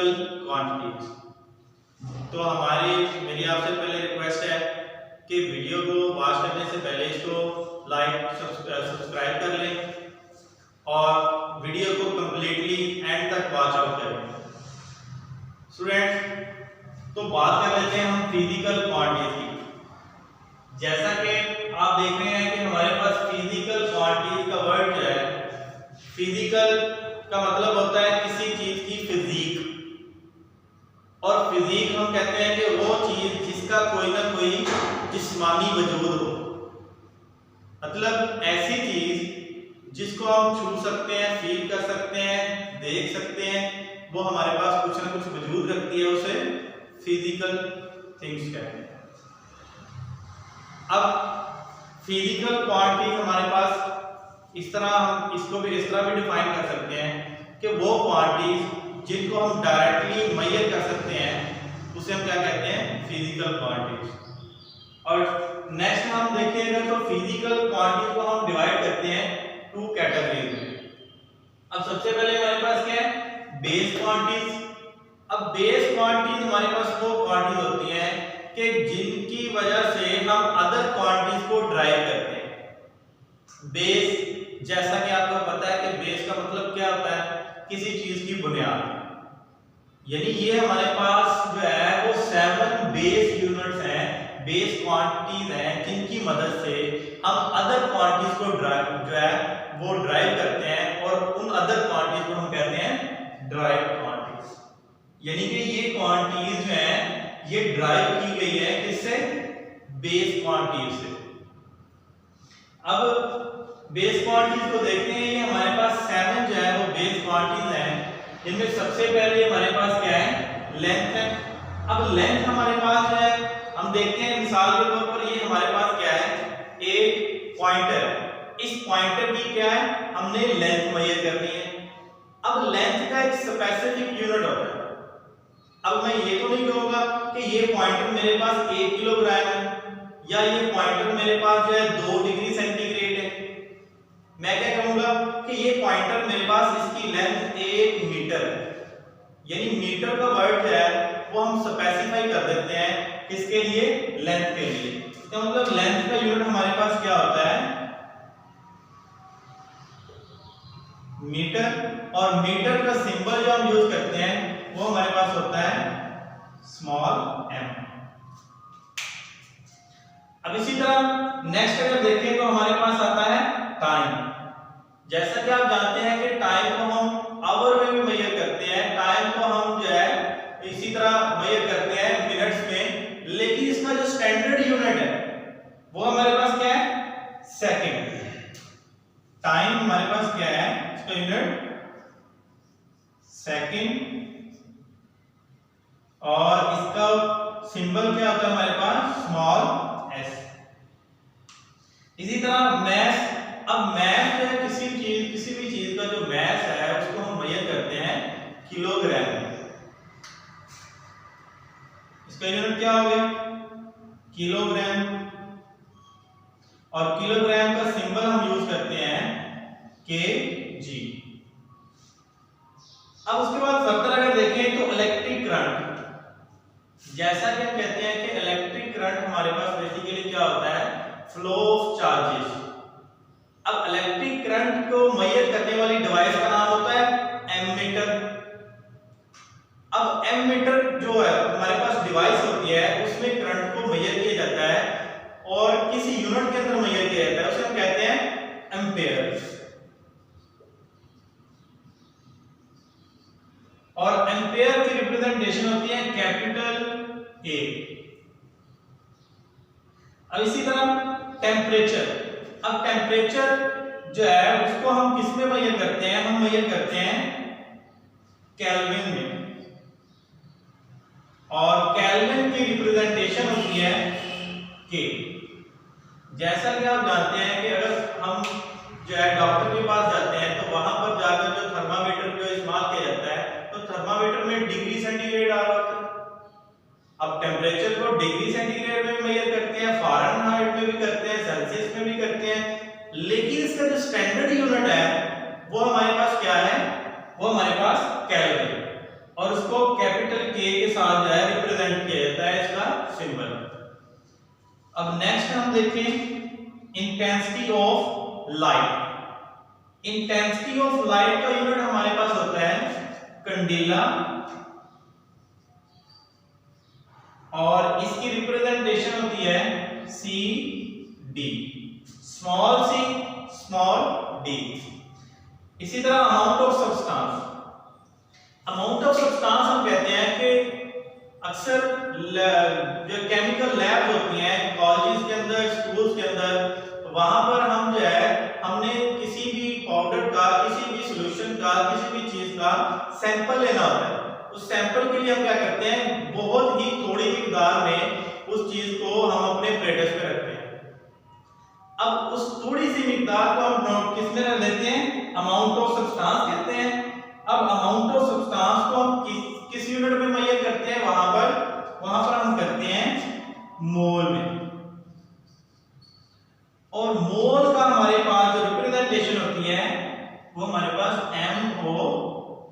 Physical quantities. तो मेरी आपसे पहले रिक्वेस्ट है कि वीडियो को वॉच करने से पहले इसको लाइक सब्सक्राइब कर लें और वीडियो को कंप्लीटली एंड तक वॉच आउट करें। स्टूडेंट्स, तो बात कर लेते हैं हम फिजिकल क्वांटिटीज की। जैसा कि आप देख रहे हैं कि हमारे पास फिजिकल क्वांटिटीज का वर्ड जो है, फिजिकल का मतलब होता है किसी चीज की फिजिक, और फिजिक हम कहते हैं कि वो चीज जिसका कोई ना कोई जिस्मानी वजूद हो, मतलब ऐसी चीज जिसको हम छू सकते हैं, फील कर सकते हैं, देख सकते हैं, वो हमारे पास कुछ ना कुछ वजूद रखती है, उसे फिजिकल थिंग्स कहते हैं। अब फिजिकल क्वांटिटी हमारे पास इस तरह, हम इसको भी इस तरह भी डिफाइन कर सकते हैं कि वो क्वांटिटीज जिनको हम डायरेक्टली मेजर कर सकते हैं उसे हम क्या कहते हैं, फिजिकल क्वांटिटीज। और नेक्स्ट हम देखेंगे तो फिजिकल क्वांटिटीज को हम डिवाइड करते हैं टू कैटेगरीज में। अब सबसे पहले हमारे पास क्या है, बेस क्वांटिटीज। अब बेस क्वांटिटीज हमारे पास वो क्वांटिटीज होती हैं कि जिनकी वजह से हम अदर क्वांटिटीज को ड्राइव करते हैं। बेस, जैसा कि आपको पता है कि बेस का मतलब क्या होता है, किसी चीज की बुनियाद। यानी ये हमारे पास जो है वो 7 बेस यूनिट्स हैं, बेस क्वांटिटीज हैं, जिनकी मदद से हम अदर क्वांटिटीज को ड्राइव करते हैं, और उन अदर क्वांटिटीज को हम कहते हैं ड्राइव क्वांटिटीज। यानी कि ये क्वांटिटीज जो हैं ये ड्राइव की गई है किससे, बेस क्वांटिटीज से। अब बेस क्वांटिटीज को देखते हैं, ये हमारे पास 7 जो है वो बेस क्वांटिटीज हैं। इनमें सबसे पहले हमारे पास क्या है, लेंथ है। अब लेंथ हमारे पास जो है, हम देखते हैं मिसाल के तौर पर ये हमारे पास क्या है, एक पॉइंटर। इस पॉइंटर की क्या है, हमने लेंथ मेजर करनी है। अब लेंथ का एक स्पेसिफिक यूनिट होता है। अब मैं ये तो नहीं कहूंगा कि ये पॉइंटर मेरे पास 1 किलोग्राम है, या ये पॉइंटर मेरे पास जो है 2 डिग्री सेंटीग्रेड है। मैं क्या कहूंगा कि ये पॉइंटर मेरे पास इसकी लेंथ 1 मीटर है। यानी मीटर का वर्ड है वो हम स्पेसिफाई कर देते हैं किसके लिए, लेंथ के लिए। इसका मतलब लेंथ का यूनिट हमारे पास क्या होता है, मीटर। और मीटर का सिंबल जो हम यूज करते हैं वो हमारे पास होता है स्मॉल m। अब इसी तरह नेक्स्ट अगर देखें तो हमारे पास आता है टाइम। जैसा कि आप जानते हैं कि टाइम को हम आवर में भी मेजर करते हैं, टाइम को हम जो है इसी तरह मेजर करते हैं मिनट्स में, लेकिन इसका जो स्टैंडर्ड यूनिट है वो हमारे पास क्या है, सेकंड। टाइम हमारे पास क्या है, इसका यूनिट सेकंड, और इसका सिंबल क्या होता है हमारे पास, स्मॉल s। इसी तरह मैथ। अब मैथ जो है किसी भी चीज का जो मैथ है उसको हम मेजर करते हैं किलोग्राम में। इसका यूनिट क्या हो गया, किलोग्राम। और किलोग्राम का सिंबल हम यूज करते हैं kg। अब उसके बाद फर्दर अगर देखें तो इलेक्ट्रिक करंट। जैसा कि हम कहते हैं कि इलेक्ट्रिक करंट हमारे पास बेसिकली क्या होता है, फ्लो ऑफ चार्जेस। अब इलेक्ट्रिक करंट को मेजर करने वाली डिवाइस का नाम होता है एमीटर। अब एमीटर जो है हमारे पास डिवाइस होती है, उसमें करंट को मेजर किया जाता है और किसी यूनिट के अंदर मेजर किया जाता है, उसे हम कहते हैं एम्पेयर। और एम्पेयर की रिप्रेजेंटेशन होती है कैपिटल A। अब इसी तरह टेम्परेचर। अब टेम्परेचर जो है उसको हम किस में मेजर करते हैं, हम मेजर करते हैं केल्विन में, और केल्विन की रिप्रेजेंटेशन होती है K। जैसा कि आप जानते हैं कि अगर हम जो है डॉक्टर के पास जाते हैं तो वहां पर जाकर जो थर्मामीटर का इस्तेमाल किया जाता है, तो थर्मामीटर में डिग्री सेंटीग्रेड आ रहा होता है। अब टेम्परेचर को डिग्री सेंटीग्रेड में मेजर करते हैं, फ़ारेनहाइट में भी करते हैं, सेल्सियस में भी करते हैं, लेकिन इसका जो स्टैंडर्ड यूनिट है वो हमारे पास क्या है, वो हमारे पास केल्विन। और उसको देखें intensity of light. Intensity of light का यूनिट हमारे पास होता है कैंडेला, और इसकी रिप्रेजेंटेशन होती है C D, small C small D. इसी तरह amount of substance, amount of substance हम कहते हैं कि अक्सर जो केमिकल लैब्स होती हैं कॉलेजेस के अंदर, स्कूल्स के अंदर, वहां पर हम जो है हमने किसी भी पाउडर का, किसी भी सॉल्यूशन का, किसी भी चीज का सैंपल लेना होता है। उस सैंपल के लिए हम क्या करते हैं, बहुत ही थोड़ी मिकदार में उस चीज को हम अपने प्लेटर्स पे रखते हैं। अब उस थोड़ी सी मिकदार को हम किस में रख लेते हैं, अमाउंट ऑफ सब्सटेंस कहते हैं। अब अमाउंट ऑफ सब्सटेंस को हम किस यूनिट में मेजर करते हैं, वहां पर हम करते हैं मोल में। और मोल का हमारे पास जो रिप्रेजेंटेशन होती है वो हमारे पास MOL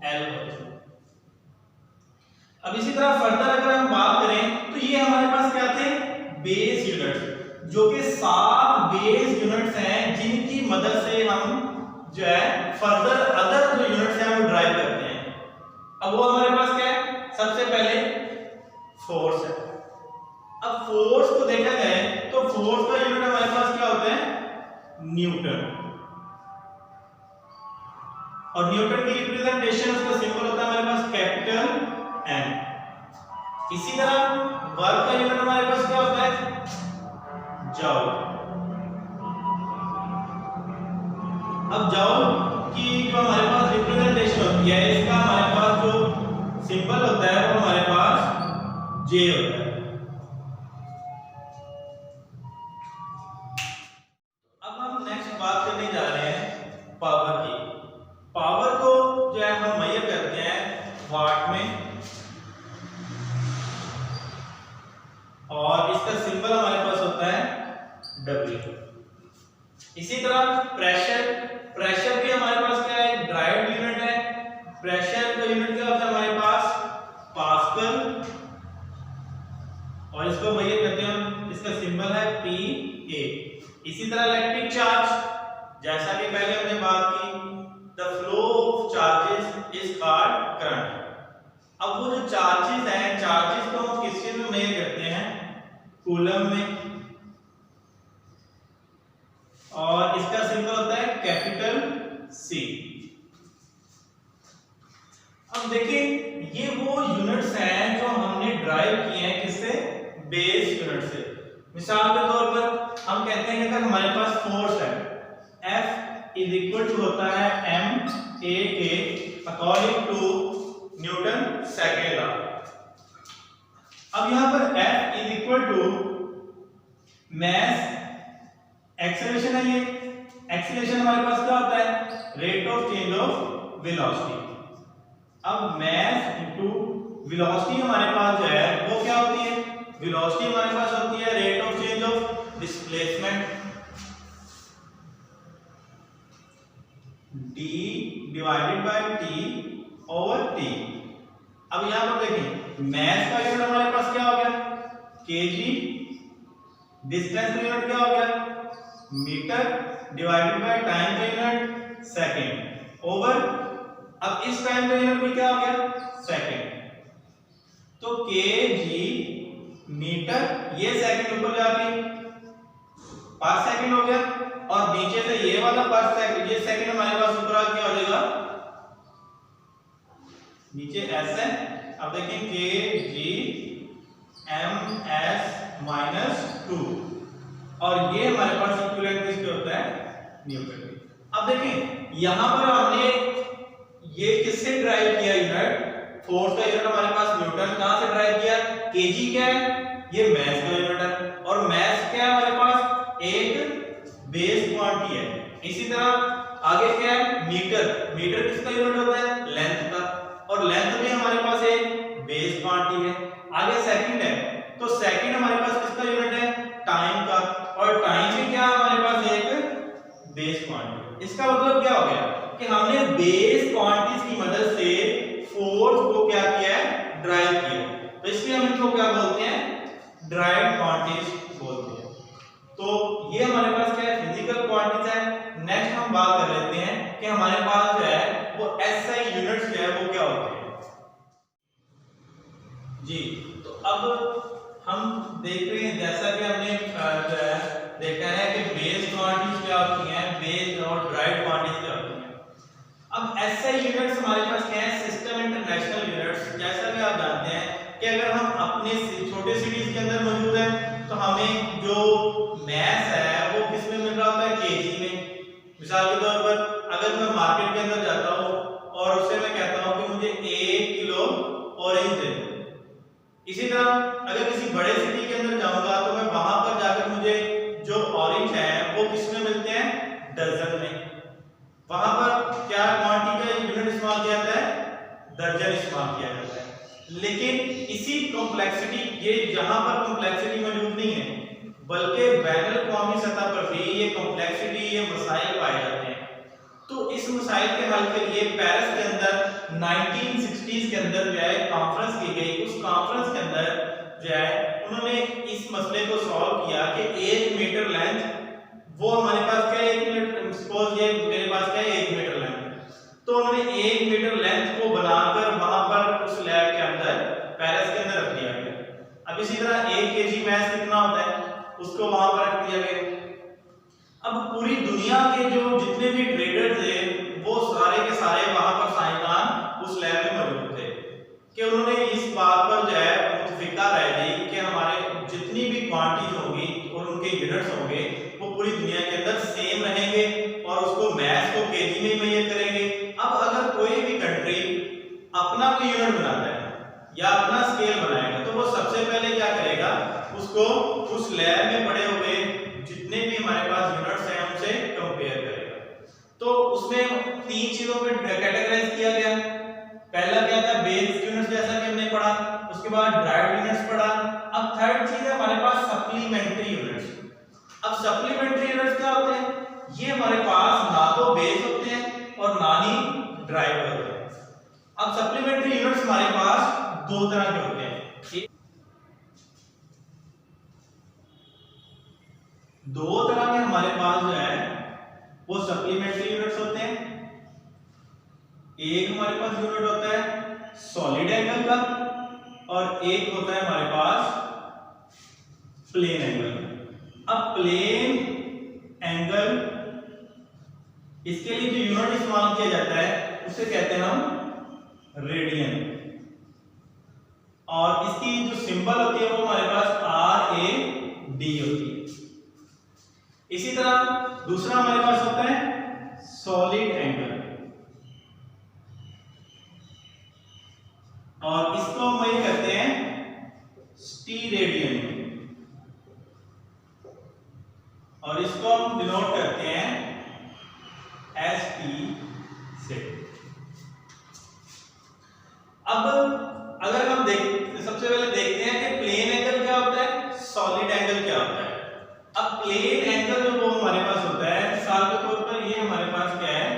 होती है। अब इसी तरह फर्दर अगर हम बात करें तो ये हमारे पास क्या थे, बेस यूनिट्स, जो कि 7 बेस यूनिट्स हैं जिनकी मदद से हम जो है फर्दर अदर जो यूनिट्स हैं वो ड्राइव करते हैं। अब वो हमारे पास क्या है, सबसे पहले फोर्स है। अब फोर्स को देखा जाए तो फोर्स का यूनिट हमारे पास क्या होता है, न्यूटन, और न्यूटन की रिप्रेजेंटेशन, उसका सिंबल होता है हमारे पास कैपिटल N। इसी तरह वर्क का यूनिट हमारे पास क्या होता है, जॉल। अब जॉल की जो हमारे पास रिप्रेजेंटेशन होती है, इसका हमारे पास जो सिंबल होता है वो हमारे पास J होता है। अब हम नेक्स्ट बात करने जा रहे हैं पावर की। पावर को जो है हम मेजर करते हैं वाट में, और इसका सिंबल हमारे पास होता है W। इसी तरह प्रेशर भी हमारे पास क्या है, ड्राइव्ड यूनिट है। प्रेशर का यूनिट क्या होता है हमारे पास, पास्कल, और इसको मेजर करते हैं, इसका सिंबल है PA। इसी तरह इलेक्ट्रिक चार्ज, जैसा कि पहले हमने बात की, the flow of charges is called current. अब वो जो चार्जेस हैं, चार्जेस को हम किस चीज में मेजर करते हैं, कूलम में, और इसका सिंबल होता है कैपिटल C। अब देखिए ये वो यूनिट्स हैं जो हमने ड्राइव किए हैं किससे, बेस यूनिट से। मिसाल के तौर पर हम कहते हैं कि अगर हमारे पास फोर्स है F इज इक्वल टू होता है MA के according to Newton second law. अब यहां पर F is equal to mass acceleration है। ये एक्सेलरेशन हमारे पास क्या होता है, rate of change of velocity. अब मास इनटू वेलोसिटी हमारे पास जो है वो क्या होती है, वेलोसिटी हमारे पास होती है rate of change of displacement, d divided by t over t। अब यहां पर देखिए मास का यूनिट हमारे पास क्या हो गया, kg, डिस्टेंस का यूनिट क्या हो गया, मीटर, डिवाइडेड बाय टाइम का यूनिट सेकंड, ओवर, अब इस टाइम का यूनिट भी क्या हो गया, सेकंड। तो kg मीटर, ये सेकंड ऊपर जाके पर सेकंड हो गया, और नीचे से ये वाला पर सेकंड, ये सेकंड हमारे पास ऊपर आ क्या हो जाएगा, नीचे s है। अब देखें kg ms-2, और ये हमारे पास इक्विवेलेंट किसके होता है, न्यूटन। अब देखें यहां पर हमने ये किससे ड्राइव किया यूनिट, फोर्स का यूनिट हमारे पास न्यूटन, कहां से ड्राइव किया, kg क्या है, ये मास का यूनिट है, और मास क्या है हमारे पास, एक बेस क्वांटिटी है। इसी तरह आगे क्या है, मीटर, मीटर किसका यूनिट होता है, लेंथ का, और लेंथ भी हमारे पास एक बेस क्वांटिटी है। आगे सेकंड है, तो सेकंड हमारे पास किसका यूनिट है, टाइम का, और टाइम भी क्या हमारे पास एक बेस क्वांटिटी। इसका मतलब क्या हो गया कि हमने बेस क्वांटिटीज की मदद से फोर्स को क्या किया है, ड्राइव किया। तो इसलिए हम इनको क्या बोलते हैं, ड्राइव्ड क्वांटिटीज बोलते हैं। तो वो एसआई यूनिट्स जो है वो क्या होते हैं जी। तो अब हम देख रहे हैं जैसा कि हमने जो है देखा है कि बेस क्वांटिटीज क्या होती हैं, बेस और ड्राइव क्वांटिटीज क्या होती हैं। अब एसआई यूनिट्स हमारे पास क्या है, सिस्टम इंटरनेशनल यूनिट्स। जैसा कि आप जानते हैं कि अगर हम अपने छोटे सिटीज के अंदर मौजूद हैं तो हमें जो मैस है वो किस में मिल रहा होता है, केजी में। मिसाल के तौर पर अगर मैं मार्केट के अंदर जाता हूँ और उससे मैं कहता हूँ कि मुझे 1 किलो ऑरेंज दे दो, इसी तरह अगर किसी बड़े सिटी के अंदर जाऊंगा तो मैं वहां पर जाकर मुझे जो ऑरेंज है वो किस में मिलते हैं, दर्जन में। वहां पर क्या क्वांटिटी का यूनिट इस्तेमाल किया जाता है, दर्जन इस्तेमाल किया जाता है। लेकिन इसी कॉम्प्लेक्सिटी, ये जहां पर कॉम्प्लेक्सिटी मौजूद नहीं है बल्कि बैनुल अक़वामी सतह पर भी ये कॉम्प्लेक्सिटी, ये मसाइल पाए जाते हैं। तो इस मसाइल के हल के लिए पेरिस के अंदर 1960s के अंदर जो है कॉन्फ्रेंस की गई। उस कॉन्फ्रेंस के अंदर जो है उन्होंने इस मसले को सॉल्व किया कि 1 मीटर लेंथ, वो हमारे पास क्या है 1 मीटर, सपोज ये मेरे पास क्या है 1 मीटर लेंथ, तो उन्होंने 1 मीटर लेंथ को बनाकर वहां पर उस लैब के अंदर पेरिस के अंदर रख दिया गया। अब इसी तरह 1 केजी मैस कितना होता है उसको वहां पर रख दिया गया। अब पूरी दुनिया के जो जितने भी ट्रेडर्स थे वो सारे के सारे वहां पर साइंसदान उस लैब में मौजूद थे कि उन्होंने इस बात पर जो है मुतफिका राय दी कि हमारे जितनी भी क्वांटिटीज होंगी और उनके यूनिट्स होंगे वो पूरी दुनिया के अंदर सेम रहेंगे और उसको मैस को केजी में मेजर करेंगे। अब अगर कोई भी कंट्री अपना कोई यूनिट बनाता है या अपना स्केल बनाएगा तो वो सबसे पहले क्या करेगा, उसको उस लैब में पड़े हुए जितने भी हमारे पास यूनिट्स हैं उनसे कंपेयर करेगा। तो उसमें 3 चीजों पे कैटेगराइज किया गया। पहला क्या था, बेस यूनिट्स जैसा कि हमने पढ़ा, उसके बाद ड्राइव यूनिट्स पढ़ा। अब थर्ड चीज है हमारे पास सप्लीमेंट्री यूनिट्स। अब सप्लीमेंट्री यूनिट्स क्या होते हैं, ये हमारे पास ना तो बेस होते हैं और ना ही ड्राइव होते हैं। अब सप्लीमेंट्री यूनिट्स हमारे पास 2 तरह के होते हैं। दो तरह के हमारे पास जो है वो सप्लीमेंट्री यूनिट्स होते हैं। एक हमारे पास यूनिट होता है सॉलिड एंगल का और एक होता है हमारे पास प्लेन एंगल। अब प्लेन एंगल, इसके लिए जो यूनिट इस्तेमाल किया जाता है उसे कहते हैं हम रेडियन, और इसकी जो सिंबल होती है वो हमारे पास RAD होती है। इसी तरह दूसरा हमारे पास होता है सॉलिड एंगल, और इसको हम वही कहते हैं स्टीरेडियन, और इसको हम डिनोट करते हैं ST से। अब अगर हम सबसे पहले देखते हैं कि प्लेन एंगल क्या होता है, सॉलिड एंगल क्या होता है। अब प्लेन एंगल जो वो हमारे पास होता है, मिसाल के तौर पर ये हमारे पास क्या है,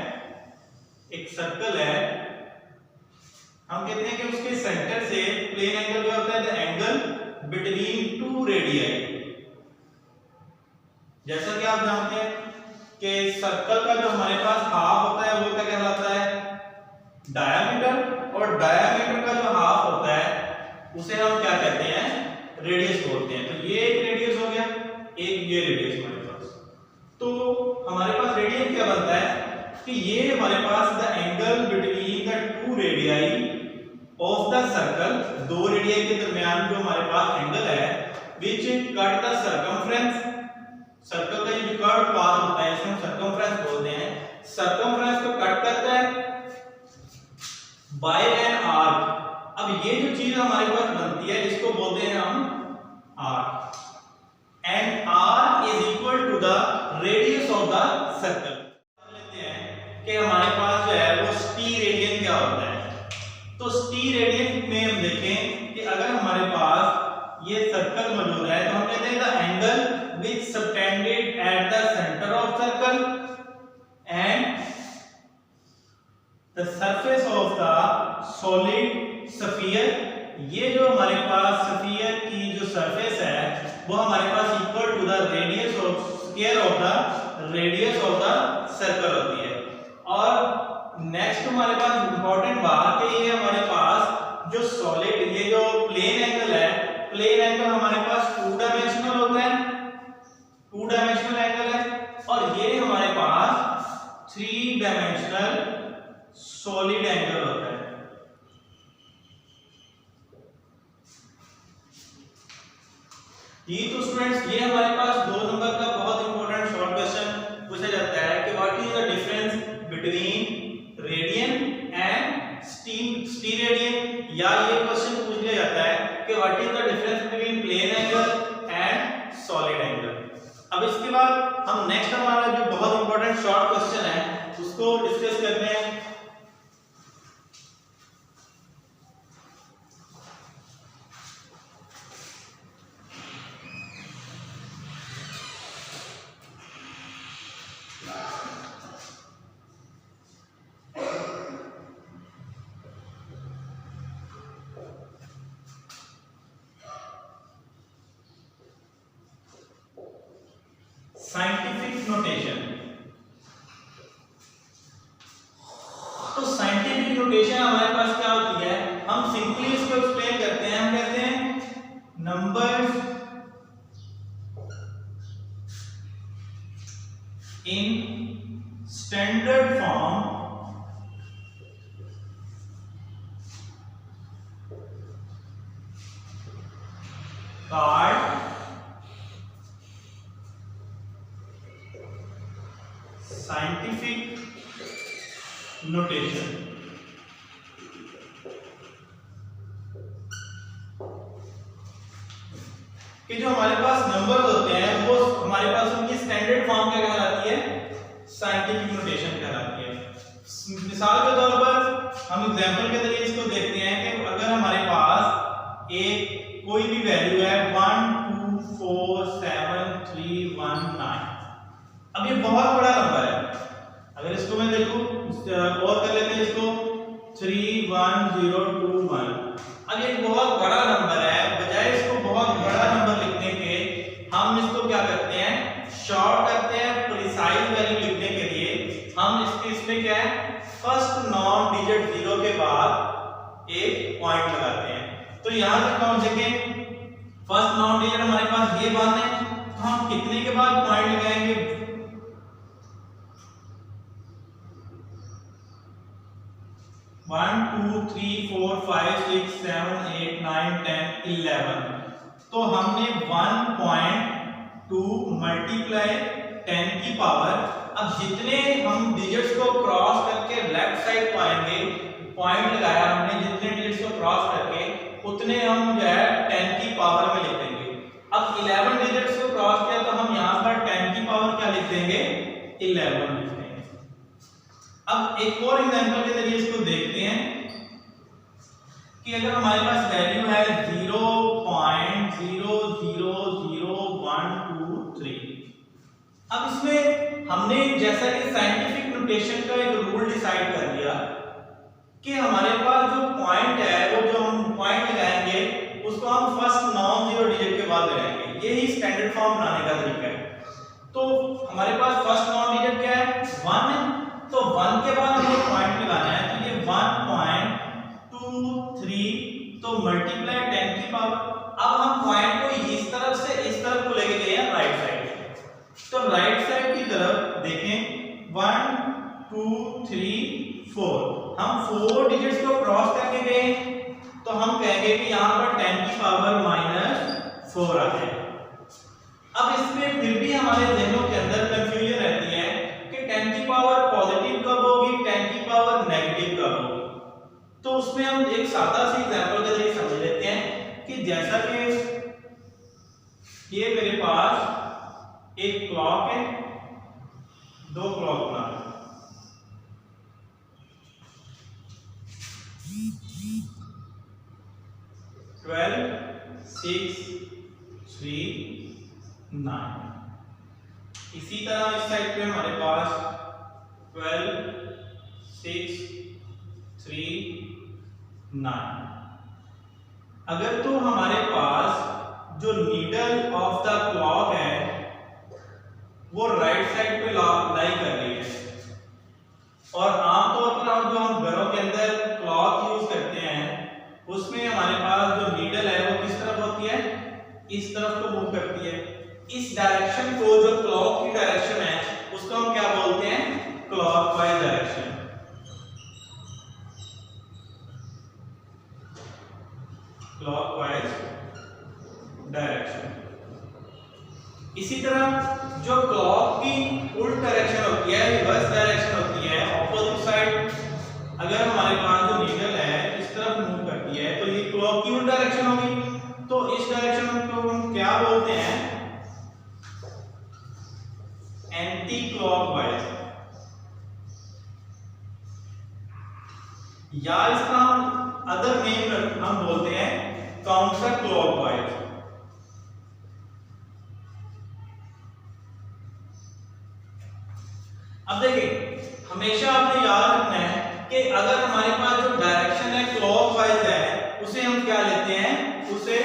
एक सर्कल है, हम कहते हैं कि उसके सेंटर से प्लेन एंगल क्या होता है, द एंगल बिटवीन 2 रेडियाई। जैसा कि आप जानते हैं कि सर्कल का जो हमारे पास हाफ होता है वो क्या कहलाता है, डायामीटर, और डायामीटर का जो हाफ होता है उसे हम क्या कहते हैं, रेडियस बोलते हैं। तो ये एक रेडियस हो गया, एक ये रेडियस हमारे पास। तो हमारे पास रेडियस क्या बनता है कि ये हमारे पास the angle between the 2 radii of the circle, 2 radii के दरमियान जो हमारे पास एंगल है, which cut the circumference. Circle का ये जो कर्व पाथ होता है इसे हम सर्कमफ्रेंस बोलते हैं। सर्कमफ्रेंस को कट करता है बाय एन आर्क। अब ये जो चीज हमारे पास बनती है इसको बोलते हैं हम arc, and arc is equal to the radius of the circle. लेते हैं कि हमारे पास जो है वो स्टीरेडियन क्या होता है। तो स्टीरेडियन में हम देखें कि अगर हमारे पास ये सर्कल मौजूद है तो हम कहते हैं the angle which subtended at the center of circle and the surface of the solid sphere। ये जो हमारे पास स्फीयर की जो सरफेस है वो हमारे पास equal to the radius of square of the radius of the circle होती है। और नेक्स्ट हमारे पास इंपॉर्टेंट बात है, ये हमारे पास जो सॉलिड, ये जो प्लेन एंगल है, प्लेन एंगल हमारे पास 2 डायमेंशनल होता है, 2 डायमेंशनल एंगल है, और ये हमारे पास 3 डायमेंशनल सॉलिड एंगल होता है। ये तो स्टूडेंट्स, ये हमारे पास 2 नंबर का बहुत इंपॉर्टेंट शॉर्ट क्वेश्चन पूछा जाता है कि what is the difference between radian and steradian, या ये क्वेश्चन पूछ लिया जाता है कि what is the difference between plane angle and solid angle. अब इसके बाद हम नेक्स्ट हमारा जो बहुत इंपॉर्टेंट शॉर्ट क्वेश्चन है उसको डिस्कस करते हैं। Scientific notation. तो साइंटिफिक नोटेशन हमारे पास क्या होती है, हम सिंपली इसको एक्सप्लेन करते हैं। हम कहते हैं numbers in standard form card scientific notation. कि जो हमारे पास नंबर होते हैं वो हमारे पास उनकी स्टैंडर्ड फॉर्म क्या कहलाती है, साइंटिफिक नोटेशन कहलाती है। मिसाल के तौर पर हम एग्जांपल के तरीके इसको देखते हैं कि अगर हमारे पास एक कोई भी वैल्यू है 1 2 4 7 3 1 9, अब ये बहुत बड़ा नंबर है। अगर इसको मैं देखूं और कर लेते हैं इसको 3 1 0 2 1, अब ये बहुत बड़ा नंबर है, बजाय इसको बहुत बड़ा नंबर लिखने के हम इसको क्या करते हैं, शॉर्ट करते हैं। प्रिसाइज वैल्यू लिखने के लिए हम इसमें क्या है, फर्स्ट नॉन डिजिट 0 के बाद एक पॉइंट लगाते हैं। तो यहां से काउंट देखें, फर्स्ट नॉन डिजिट हमारे पास ये 1 है, तो हम कितने के बाद पॉइंट लगाएंगे, 1 2 3 4 5 6 7 8 9 10 11। तो हमने 1.2 मल्टीप्लाई 10 की पावर, अब जितने हम डिजिट्स को क्रॉस करके लेफ्ट साइड पाएंगे, पॉइंट लगाया हमने, जितने डिजिट्स को क्रॉस करके उतने हम जो है 10 की पावर में लिख देंगे। अब 11 डिजिट्स को क्रॉस किया तो हम यहां पर 10 की पावर क्या लिख देंगे, 11 लिख देंगे। अब एक और एग्जांपल के जरिए इसको देखते हैं कि अगर हमारे पास वैल्यू है 0.000123, अब इसमें हमने जैसा कि साइंटिफिक नोटेशन का एक रूल डिसाइड कर लिया कि हमारे पास जो पॉइंट है, वो जो हम पॉइंट लगाएंगे उसको हम फर्स्ट नॉन जीरो डिजिट के बाद लगाएंगे। यही स्टैंडर्ड फॉर्म बनाने का तरीका है। तो हमारे पास फर्स्ट नॉन डिजिट क्या है, 1 है, तो 1 के बाद हमें पॉइंट लगाना है, तो ये 1.23, तो मल्टीप्लाई 10 की पावर। अब हम पॉइंट को इस तरफ से इस तरफ को लेके गए हैं राइट साइड, तो राइट साइड की तरफ देखें 1 2 3 4, हम 4 डिजिट्स को क्रॉस करके गए, तो हम कहेंगे कि यहां पर 10 की पावर -4 आ जाए। अब इसमें फिर भी हमारे जहनों के अंदर कंफ्यूजन रहती है कि 10 की पावर पॉजिटिव कब होगी, 10 की पावर नेगेटिव कब होगी। तो उसमें हम एक सादा सी एग्जांपल के जरिए समझ लेते हैं कि जैसा कि ये मेरे पास एक क्लॉक है, 2 क्लॉक बना, 12 6 3 9। इसी तरह इस साइड पे हमारे पास 12 6 3 9। अगर तो हमारे पास जो नीडल ऑफ द क्लॉक है वो राइट साइड पे लाई कर रही है और आमतौर पर हम जो हम घरों के अंदर क्लॉक यूज करते हैं उसमें हमारे पास जो नीडल है वो किस तरफ होती है, इस तरफ को मूव करती है। इस डायरेक्शन को, जो क्लॉक की डायरेक्शन है, उसको हम क्या बोलते हैं, क्लॉकवाइज डायरेक्शन। Clockwise direction. इसी तरह जो क्लॉक की उल्ट डायरेक्शन होती है, रिवर्स डायरेक्शन होती है, ऑपोजिट साइड, अगर हमारे पास जो नीडल है इस तरफ मूव करती है तो ये क्लॉक की उल्ट डायरेक्शन होगी। तो इस डायरेक्शन को हम क्या बोलते हैं, एंटी क्लॉकवाइज, या इसका हम अदर नेम हम बोलते हैं काउंटर क्लॉकवाइज। अब देखिए, हमेशा आपने याद रखना है कि अगर हमारे पास जो डायरेक्शन है क्लॉकवाइज है, उसे हम क्या लेते हैं, उसे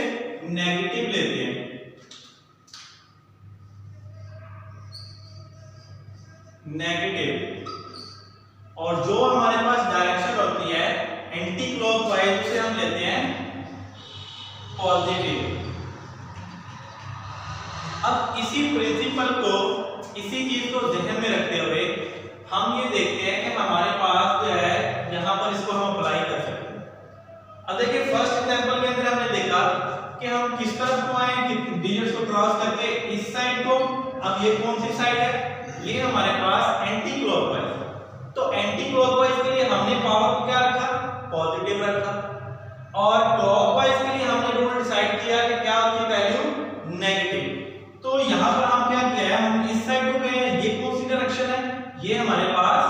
नेगेटिव लेते हैं। नेगेटिव। और जो हमारे पास डायरेक्शन होती है एंटी क्लॉकवाइज, उसे हम लेते हैं पॉजिटिव। अब इसी प्रिंसिपल को, इसी चीज को ध्यान में रखते हुए हम ये देखते हैं कि हमारे पास जो है यहाँ पर इसको हम अप्लाई कर सकते हैं। अब देखिए, फर्स्ट एग्जांपल के अंदर हमने देखा कि हम किस तरफ को आए, डिजिट्स को क्रॉस करके इस साइड को। अब ये कौन सी साइड है, ये हमारे पास एंटी क्लॉकवाइज। तो एंटी क्लॉकवाइज के लिए हमने पावर को क्या रखा, पॉजिटिव रखा, और क्लॉकवाइज के लिए हमने रूल डिसाइड किया कि क्या होती है वैल्यू, नेगेटिव। तो यहाँ पर हम क्या किया है, हम इस साइड को गए, ये कौन सी डायरेक्शन है, ये हमारे पास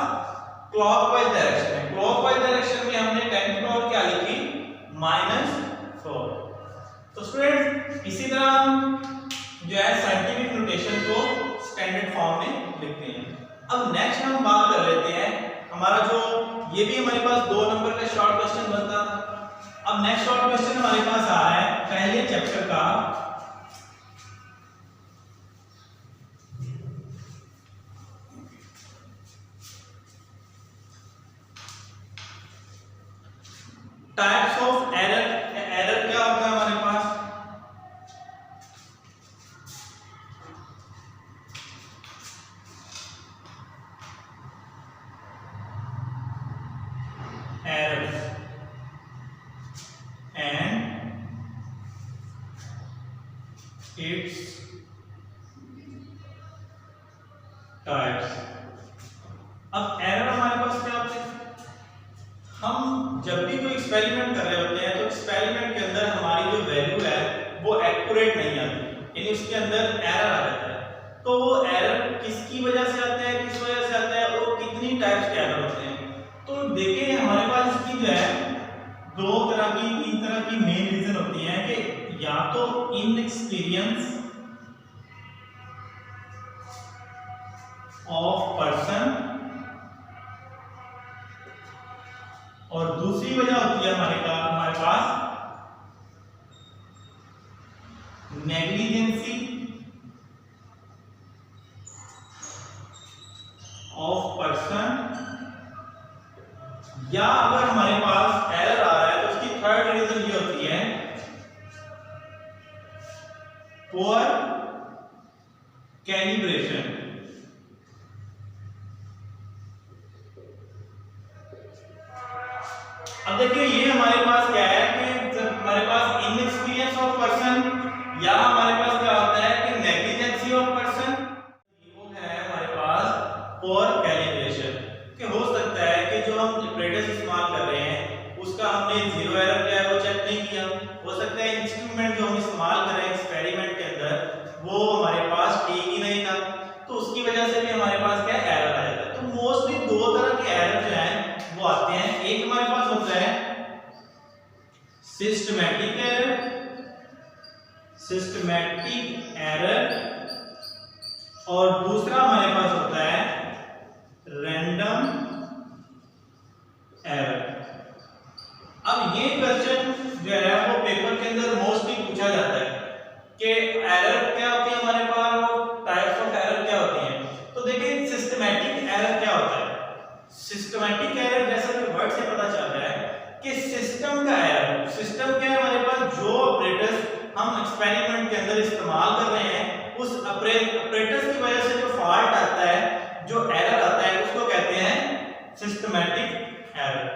क्लॉकवाइज डायरेक्शन है। क्लॉकवाइज डायरेक्शन में हमने 10 की पावर क्या लिखी, -4। तो स्टूडेंट, इसी तरह हम जो है साइंटिफिक नोटेशन को स्टैंडर्ड फॉर्म में लिखते हैं। अब नेक्स्ट हम बात कर लेते हैं, हमारा जो ये भी हमारे पास 2 नंबर का शॉर्ट क्वेश्चन बनता था। अब नेक्स्ट शॉर्ट क्वेश्चन हमारे पास आ रहा है पहले चैप्टर का, टाइप्स ऑफ एरर। एरर क्या होता है हमारे पास, एरर्स एंड इट्स टाइप्स। अब एरर हमारे पास क्या होते हैं, हम जब भी कोई एक्सपेरिमेंट कर रहे होते हैं तो एक्सपेरिमेंट के अंदर हमारी जो वैल्यू है वो एक्यूरेट नहीं आती, यानी उसके अंदर एरर आ जाता है। तो वो एरर किसकी वजह से आता है, किस वजह से आता है, और कितनी टाइप्स के एरर होते हैं। तो देखिए, हमारे पास इसकी जो है 2 तरह की, 3 तरह की मेन रीजन होती है कि या तो इनएक्सपीरियंस ऑफ पर्सन, और दूसरी वजह होती है हमारे पास नेग्लिजेंसी ऑफ पर्सन, या अगर हमारे पास एरर आ रहा है तो उसकी थर्ड रीजन ये होती है पुअर कैलिब्रेशन। अब देखिए, ये हमारे पास क्या है कि जब हमारे पास इनएक्सपीरियंस ऑफ पर्सन, या हमारे पास क्या होता है कि नेग्लिजेंसी ऑफ पर्सन, वो है हमारे पास पुअर कैलिब्रेशन। कि हो सकता है कि जो हम ऑपरेटर्स इस्तेमाल कर रहे हैं उसका हमने जीरो एरर क्या है वो चेक नहीं किया। हो सकता है इंस्ट्रूमेंट जो हम इस्तेमाल कर रहे हैं एक्सपेरिमेंट के अंदर वो हमारे पास ठीक ही नहीं था, तो उसकी वजह से भी हमारे पास क्या एरर आ जाता है। तो मोस्टली 2 तरह के एरर जो हैं वो आते हैं। एक हमारे पास होता है सिस्टमैटिक एरर, और दूसरा हमारे पास होता है रैंडम एरर। अब ये क्वेश्चन जो है वो पेपर के अंदर मोस्टली पूछा जाता है कि एरर क्या होती है हमारे पास, और टाइप्स ऑफ एरर क्या होती हैं। तो देखिए, सिस्टमैटिक एरर क्या होता है, उस ऑपरेटर्स की वजह से जो फॉल्ट आता है, जो एरर आता है, उसको कहते हैं सिस्टमैटिक एरर।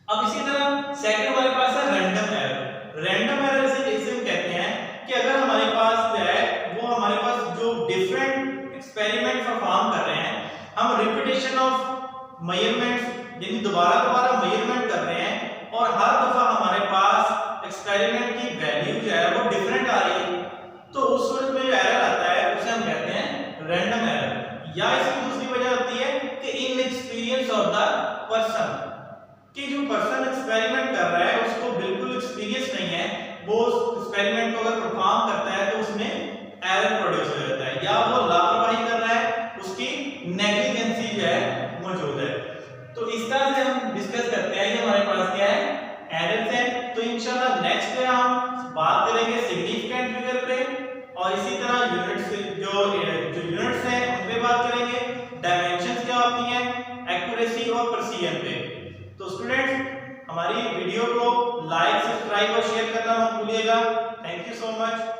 अब इसी तरह सेकंड हमारे पास है रैंडम एरर। रैंडम एरर इसे हम कहते हैं कि अगर हमारे पास जो है वो हमारे पास जो डिफरेंट एक्सपेरिमेंट परफॉर्म कर रहे हैं, हम रिपीटेशन ऑफ मेजरमेंट्स यानी दोबारा मेजरमेंट कर रहे हैं और हर दफा हमारे पास एक्सपेरिमेंट की वैल्यू जो है वो डिफरेंट आ रही है, तो उस वक्त में जो एरर आता है उसे हम कहते हैं रैंडम एरर। या इसकी दूसरी वजह होती है कि इनएक्सपीरियंस ऑफ द पर्सन, कि जो पर्सन एक्सपेरिमेंट कर रहा है उसको बिल्कुल एक्सपीरियंस नहीं है, वो एक्सपेरिमेंट को अगर परफॉर्म करता है तो उसमें एरर प्रोड्यूस हो जाता है, या वो लापरवाही कर रहा है, उसकी नेग्लिजेंसी जो है मौजूद है। तो इस तरह से हम डिस्कस करते हैं कि हमारे पास क्या है, एरर्स है। तो इंशाल्लाह नेक्स्ट पे हम बात करेंगे सिग्निफिकेंट फिगर पे, और इसी तरह यूनिट्स जो यूनिट्स हैं उन पे बात करेंगे, डायमेंशंस क्या होती हैं, एक्यूरेसी और प्रिसीजन पे। तो स्टूडेंट्स हमारी वीडियो को लाइक, सब्सक्राइब और शेयर करना मत भूलिएगा। Thank you so much.